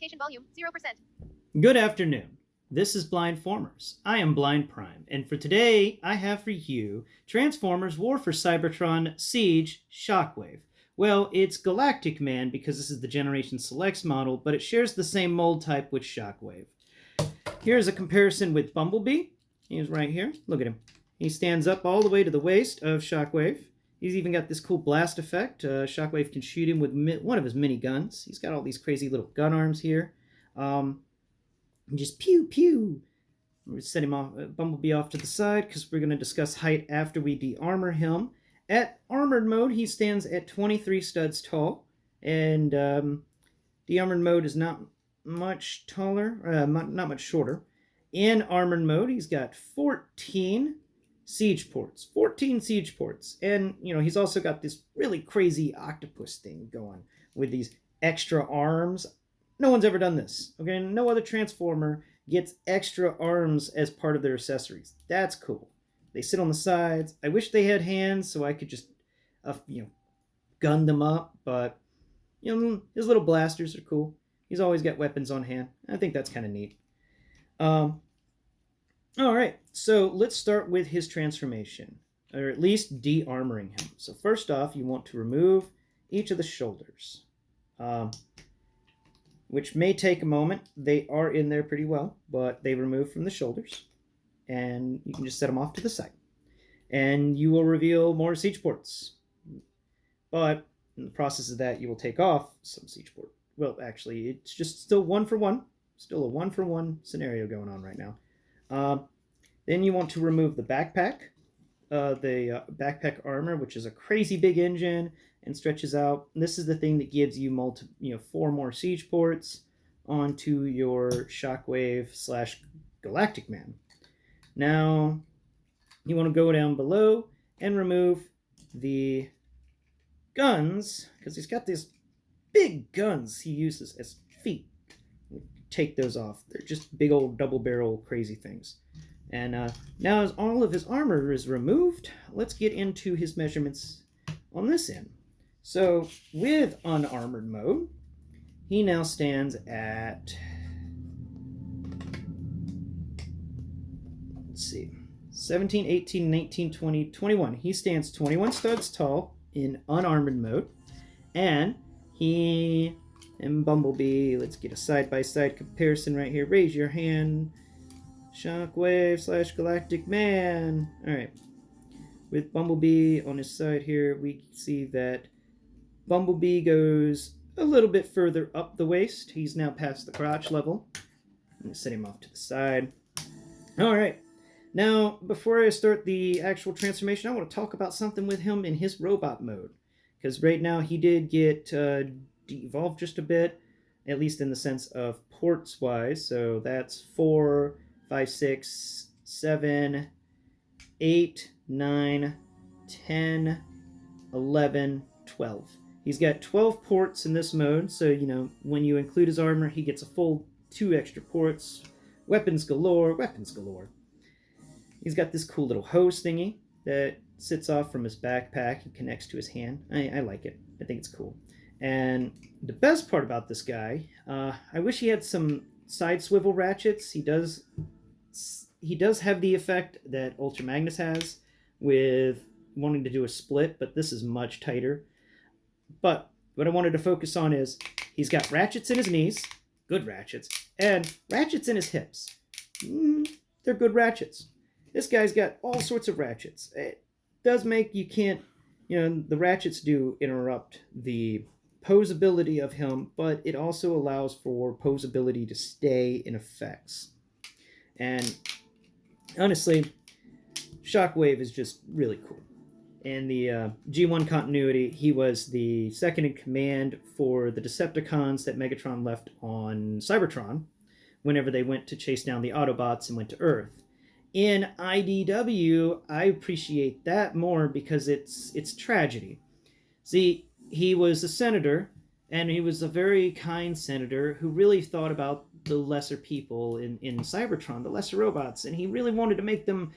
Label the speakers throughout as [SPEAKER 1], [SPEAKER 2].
[SPEAKER 1] Magnification volume, 0%.
[SPEAKER 2] Good afternoon. This is Blindformers. I am Blind Prime, and for today, I have for you Transformers War for Cybertron Siege Shockwave. Well, it's Galactic Man because this is the Generation Selects model, but it shares the same mold type with Shockwave. Here's a comparison with Bumblebee. He's right here. Look at him. He stands up all the way to the waist of Shockwave. He's even got this cool blast effect. Shockwave can shoot him with one of his mini guns. He's got all these crazy little gun arms here. Just pew pew. We're set him off, Bumblebee off to the side because we're going to discuss height after we de-armor him. At armored mode, he stands at 23 studs tall, and de-armored mode is not much taller, not much shorter. In armored mode, he's got 14 siege ports. 14 siege ports. And, you know, he's also got this really crazy octopus thing going with these extra arms. No one's ever done this. Okay, no other Transformer gets extra arms as part of their accessories. That's cool. They sit on the sides. I wish they had hands so I could just, gun them up. But, his little blasters are cool. He's always got weapons on hand. I think that's kind of neat. All right, so let's start with his transformation, or at least de-armoring him. So first off, you want to remove each of the shoulders, which may take a moment. They are in there pretty well, but they remove from the shoulders, and you can just set them off to the side. And you will reveal more siege ports. But in the process of that, you will take off some siege port. Well, actually, it's just still one for one. Still a one-for-one scenario going on right now. Then you want to remove the backpack, backpack armor, which is a crazy big engine and stretches out. And this is the thing that gives you 4 more siege ports onto your Shockwave / Galactic Man. Now you want to go down below and remove the guns, because he's got these big guns he uses as feet. Take those off. They're just big old double barrel crazy things. And now as all of his armor is removed, let's get into his measurements on this end. So with unarmored mode, he now stands at, 17, 18, 19, 20, 21. He stands 21 studs tall in unarmored mode. And Bumblebee, let's get a side-by-side comparison right here. Raise your hand. Shockwave / Galactic Man. Alright. With Bumblebee on his side here, we see that Bumblebee goes a little bit further up the waist. He's now past the crotch level. I'm going to set him off to the side. Alright. Now, before I start the actual transformation, I want to talk about something with him in his robot mode. Because right now he did get de-evolved just a bit, at least in the sense of ports wise. So that's 4, 5, 6, 7, 8, 9, 10, 11, 12. He's got 12 ports in this mode, so when you include his armor, he gets a full 2 extra ports. Weapons galore, weapons galore. He's got this cool little hose thingy that sits off from his backpack and connects to his hand. I like it. I think it's cool. And the best part about this guy, I wish he had some side swivel ratchets. He does have the effect that Ultra Magnus has with wanting to do a split, but this is much tighter. But what I wanted to focus on is he's got ratchets in his knees, good ratchets, and ratchets in his hips. They're good ratchets. This guy's got all sorts of ratchets. It does make you can't, the ratchets do interrupt the posability of him, but it also allows for posability to stay in effects. And honestly, Shockwave is just really cool. In the G1 continuity, he was the second in command for the Decepticons that Megatron left on Cybertron whenever they went to chase down the Autobots and went to Earth. In IDW, I appreciate that more because it's tragedy. See, he was a senator, and he was a very kind senator who really thought about the lesser people in Cybertron, the lesser robots, and he really wanted to make them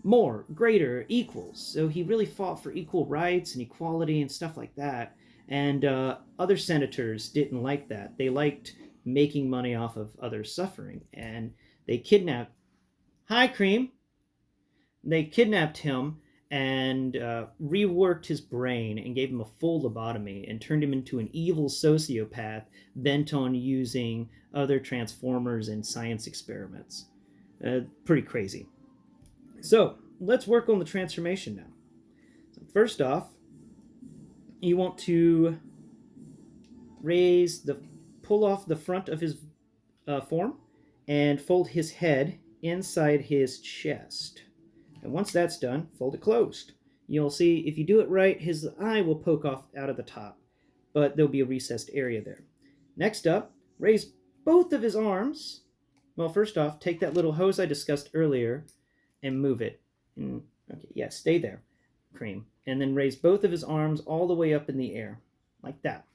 [SPEAKER 2] more, greater, equals. So he really fought for equal rights and equality and stuff like that. And other senators didn't like that. They liked making money off of others' suffering. And they kidnapped... Hi, Cream! They kidnapped him and reworked his brain and gave him a full lobotomy and turned him into an evil sociopath bent on using other Transformers in science experiments. Pretty crazy. So, let's work on the transformation now. So first off, you want to pull off the front of his form and fold his head inside his chest. And once that's done, fold it closed. You'll see if you do it right, his eye will poke off out of the top, but there'll be a recessed area there. Next up, raise both of his arms. Well, first off, take that little hose I discussed earlier and move it. Okay, yeah, stay there, Cream. And then raise both of his arms all the way up in the air, like that.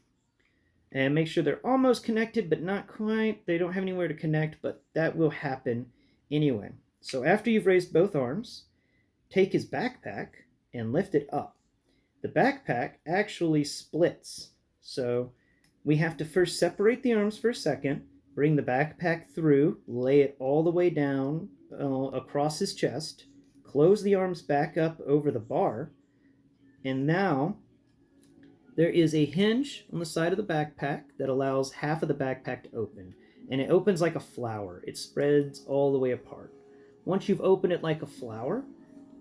[SPEAKER 2] And make sure they're almost connected, but not quite. They don't have anywhere to connect, but that will happen anyway. So after you've raised both arms, take his backpack and lift it up. The backpack actually splits. So we have to first separate the arms for a second, bring the backpack through, lay it all the way down across his chest, close the arms back up over the bar, and now there is a hinge on the side of the backpack that allows half of the backpack to open. And it opens like a flower. It spreads all the way apart. Once you've opened it like a flower,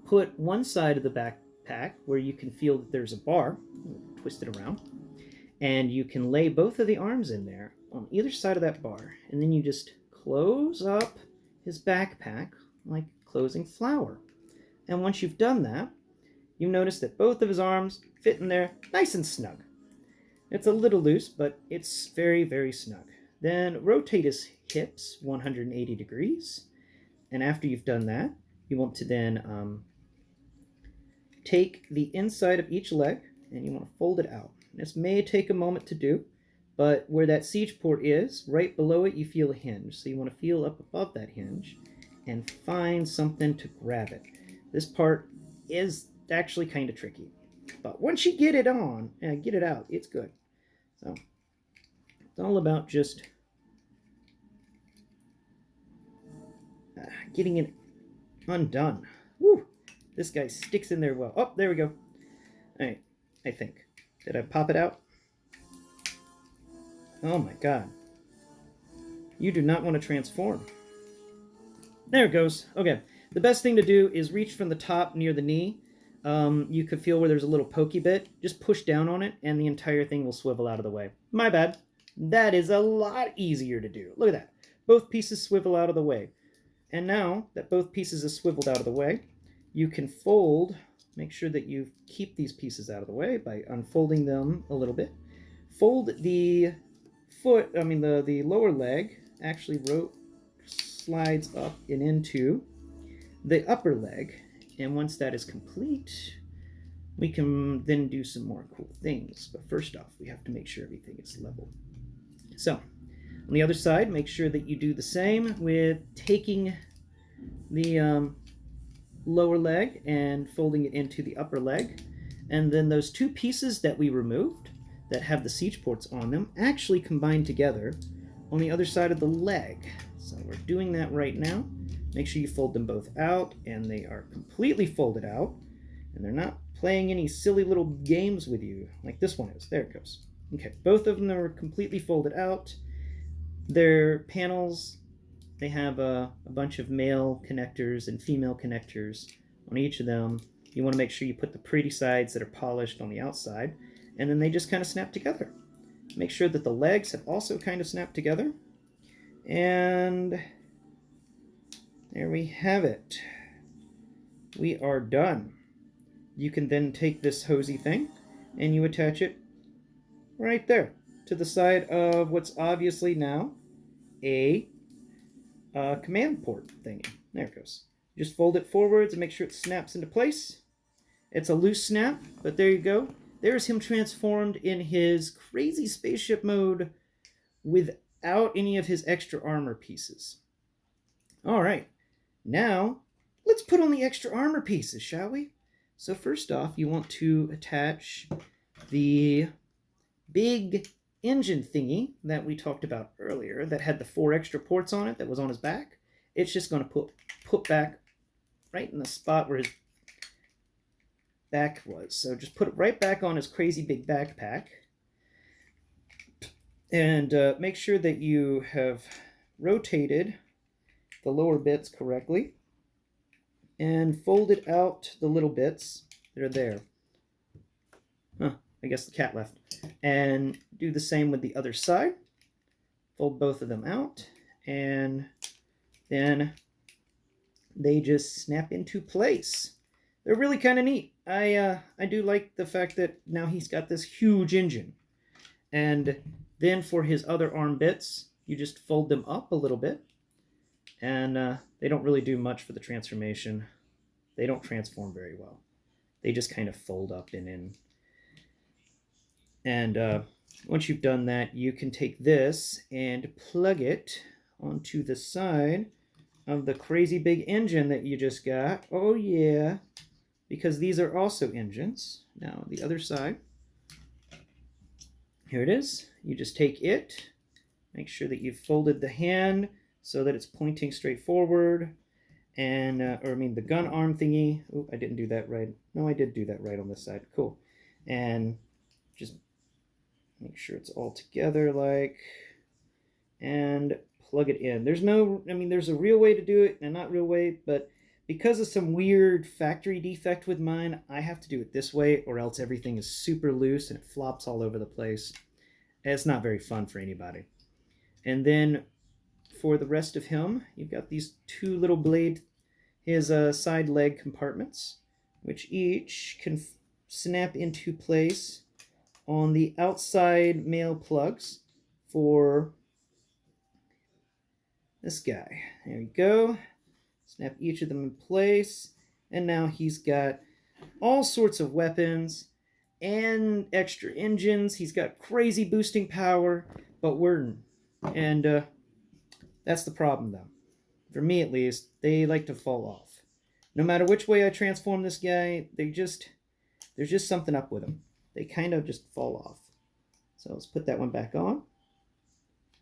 [SPEAKER 2] put one side of the backpack where you can feel that there's a bar, twist it around, and you can lay both of the arms in there on either side of that bar. And then you just close up his backpack like closing flower. And once you've done that, you notice that both of his arms fit in there nice and snug. It's a little loose, but it's very, very snug. Then rotate his hips 180 degrees. And after you've done that, you want to then take the inside of each leg and you want to fold it out. This may take a moment to do, but where that siege port is, right below it, you feel a hinge. So you want to feel up above that hinge and find something to grab it. This part is actually kind of tricky, but once you get it on and get it out, it's good. So it's all about just getting it undone. Woo! This guy sticks in there well. Oh, there we go. All right, I think. Did I pop it out? Oh my god. You do not want to transform. There it goes. Okay. The best thing to do is reach from the top near the knee. You could feel where there's a little pokey bit. Just push down on it and the entire thing will swivel out of the way. My bad. That is a lot easier to do. Look at that. Both pieces swivel out of the way. And now that both pieces are swiveled out of the way, you can fold, make sure that you keep these pieces out of the way by unfolding them a little bit. Fold the the lower leg actually slides up and into the upper leg. And once that is complete, we can then do some more cool things. But first off, we have to make sure everything is level. So, on the other side, make sure that you do the same with taking the lower leg and folding it into the upper leg. And then those two pieces that we removed that have the siege ports on them actually combine together on the other side of the leg. So we're doing that right now. Make sure you fold them both out, and they are completely folded out, and they're not playing any silly little games with you like this one is. There it goes. Okay, both of them are completely folded out. Their panels, they have a bunch of male connectors and female connectors on each of them. You want to make sure you put the pretty sides that are polished on the outside, and then they just kind of snap together. Make sure that the legs have also kind of snapped together, and there we have it. We are done. You can then take this hosey thing and you attach it right there to the side of what's obviously now a command port thingy. There it goes. Just fold it forwards and make sure it snaps into place. It's a loose snap, but there you go. There's him transformed in his crazy spaceship mode without any of his extra armor pieces. All right. Now, let's put on the extra armor pieces, shall we? So first off, you want to attach the big engine thingy that we talked about earlier that had the 4 extra ports on it that was on his back, it's just going to put back right in the spot where his back was. So just put it right back on his crazy big backpack. And make sure that you have rotated the lower bits correctly and folded out the little bits that are there. Huh, I guess the cat left. And do the same with the other side. Fold both of them out, and then they just snap into place. They're really kind of neat. I do like the fact that now he's got this huge engine. And then for his other arm bits, you just fold them up a little bit. And they don't really do much for the transformation. They don't transform very well. They just kind of fold up and in. And once you've done that, you can take this and plug it onto the side of the crazy big engine that you just got. Oh yeah, because these are also engines. Now the other side. Here it is. You just take it, make sure that you've folded the hand so that it's pointing straight forward, and the gun arm thingy. Oh, I didn't do that right. No, I did do that right on this side. Cool. And just make sure it's all together, and plug it in. There's a real way to do it and a not real way, but because of some weird factory defect with mine, I have to do it this way, or else everything is super loose and it flops all over the place. And it's not very fun for anybody. And then for the rest of him, you've got these 2 little blade, his side leg compartments, which each can snap into place on the outside male plugs for this guy. There we go. Snap each of them in place, and now he's got all sorts of weapons and extra engines. He's got crazy boosting power, but that's the problem though. For me at least, they like to fall off. No matter which way I transform this guy, there's just something up with them. They kind of just fall off. So let's put that one back on.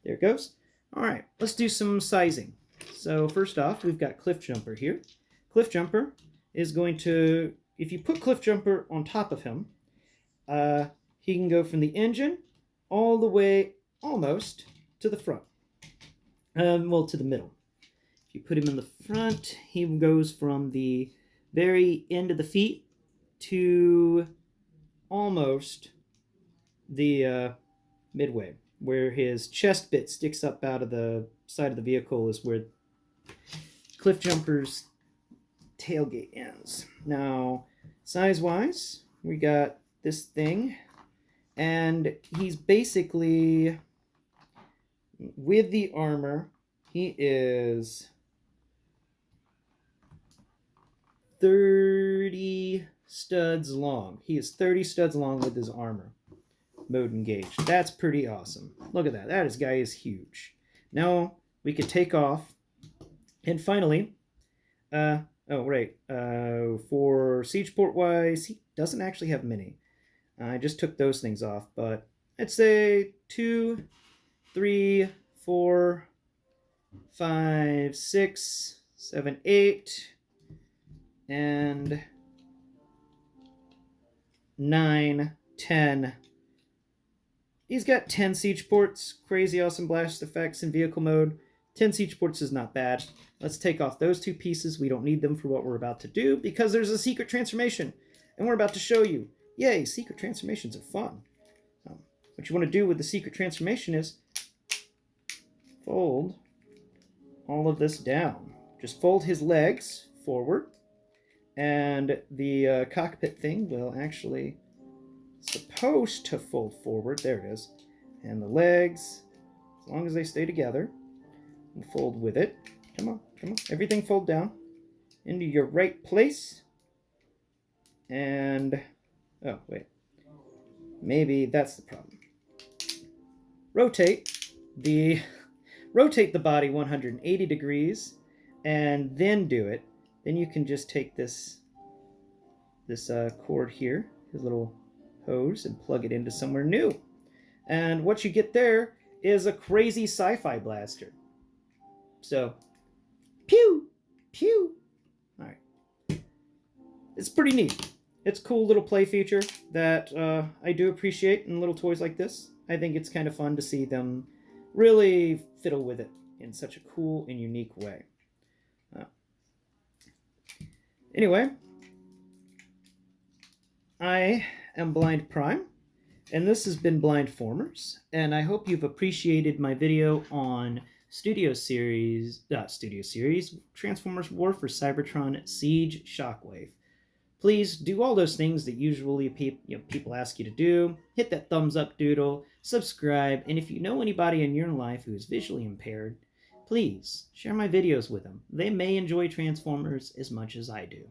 [SPEAKER 2] There it goes. All right, let's do some sizing. So first off, we've got Cliff Jumper here. Cliff Jumper is going to, if you put Cliff Jumper on top of him, he can go from the engine all the way almost to the front. To the middle. If you put him in the front, he goes from the very end of the feet to almost the midway, where his chest bit sticks up out of the side of the vehicle is where Cliff Jumper's tailgate ends. Now, size-wise, we got this thing, and he's basically, with the armor, he is 30 studs long. He is 30 studs long with his armor. Mode engaged. That's pretty awesome. Look at that. That guy is huge. Now we can take off. And finally, for siege port wise, he doesn't actually have many. I just took those things off, but I'd say 2, 3, 4, 5, 6, 7, 8, and 9, 10. He's got 10 siege ports, crazy awesome blast effects in vehicle mode. 10 siege ports is not bad. Let's take off those 2 pieces. We don't need them for what we're about to do because there's a secret transformation, and we're about to show you. Yay, secret transformations are fun. What you want to do with the secret transformation is fold all of this down. Just fold his legs forward, and the cockpit thing will actually supposed to fold forward. There it is. And the legs, as long as they stay together, and fold with it. Come on, come on. Everything fold down into your right place. And, oh, wait. Maybe that's the problem. Rotate the body 180 degrees and then do it. Then you can just take this cord here, his little hose, and plug it into somewhere new. And what you get there is a crazy sci-fi blaster. So, pew, pew. All right. It's pretty neat. It's a cool little play feature that I do appreciate in little toys like this. I think it's kind of fun to see them really fiddle with it in such a cool and unique way. Anyway, I am Blind Prime, and this has been Blindformers, and I hope you've appreciated my video on Transformers War for Cybertron Siege Shockwave. Please do all those things that usually people ask you to do. Hit that thumbs up doodle, subscribe, and if you know anybody in your life who is visually impaired, please share my videos with them. They may enjoy Transformers as much as I do.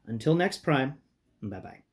[SPEAKER 2] Until next Prime, bye-bye.